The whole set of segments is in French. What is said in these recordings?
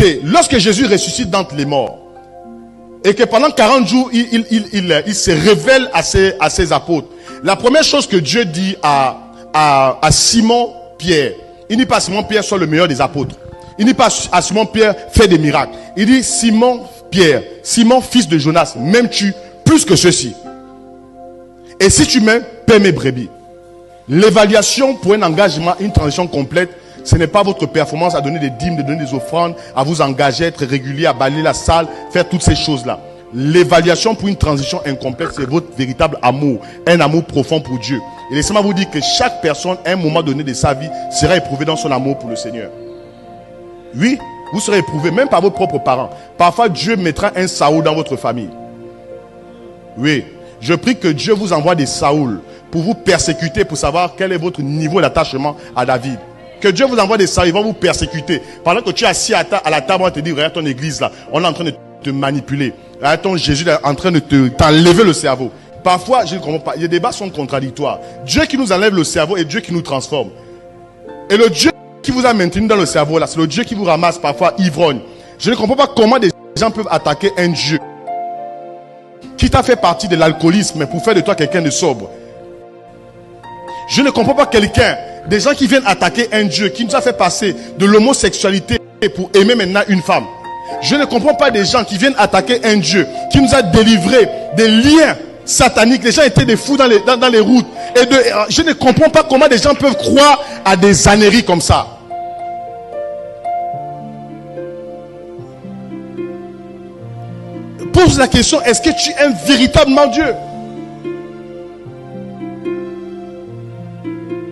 Écoutez, lorsque Jésus ressuscite d'entre les morts, et que pendant 40 jours, il se révèle à ses apôtres, la première chose que Dieu dit à Simon Pierre, il dit pas à Simon Pierre, sois le meilleur des apôtres. Il dit pas à Simon Pierre, fais des miracles. Il dit Simon Pierre, Simon fils de Jonas, m'aimes-tu plus que ceci? Et si tu m'aimes, paie mes brebis. L'évaluation pour un engagement, une transition complète, ce n'est pas votre performance à donner des dîmes, de donner des offrandes, à vous engager, être régulier, à balayer la salle, faire toutes ces choses-là. L'évaluation pour une transition incomplète, c'est votre véritable amour, un amour profond pour Dieu. Et laissez-moi vous dire que chaque personne, à un moment donné de sa vie, sera éprouvée dans son amour pour le Seigneur. Oui, vous serez éprouvé, même par vos propres parents. Parfois, Dieu mettra un Saoul dans votre famille. Oui, je prie que Dieu vous envoie des Saouls pour vous persécuter, pour savoir quel est votre niveau d'attachement à David. Que Dieu vous envoie des Saouls, ils vont vous persécuter. Pendant que tu es assis à la table, on va te dire, regarde ton église là, on est en train de te manipuler. Regarde ton Jésus est en train de t'enlever le cerveau. Parfois, je ne comprends pas, les débats sont contradictoires. Dieu qui nous enlève le cerveau et Dieu qui nous transforme. Et le Dieu qui vous a maintenu dans le cerveau là, c'est le Dieu qui vous ramasse parfois ivrogne. Je ne comprends pas comment des gens peuvent attaquer un Dieu qui t'a fait partie de l'alcoolisme pour faire de toi quelqu'un de sobre. Je ne comprends pas des gens qui viennent attaquer un Dieu qui nous a fait passer de l'homosexualité pour aimer maintenant une femme. Je ne comprends pas des gens qui viennent attaquer un Dieu qui nous a délivré des liens sataniques. Les gens étaient des fous dans les routes. Je ne comprends pas comment des gens peuvent croire à des âneries comme ça. Pose la question, est-ce que tu aimes véritablement Dieu?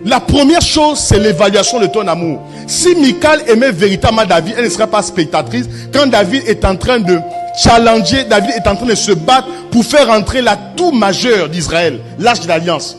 La première chose, c'est l'évaluation de ton amour. Si Michal aimait véritablement David, elle ne serait pas spectatrice. Quand David est en train de challenger, David est en train de se battre pour faire entrer la tour majeure d'Israël, l'arche de l'alliance.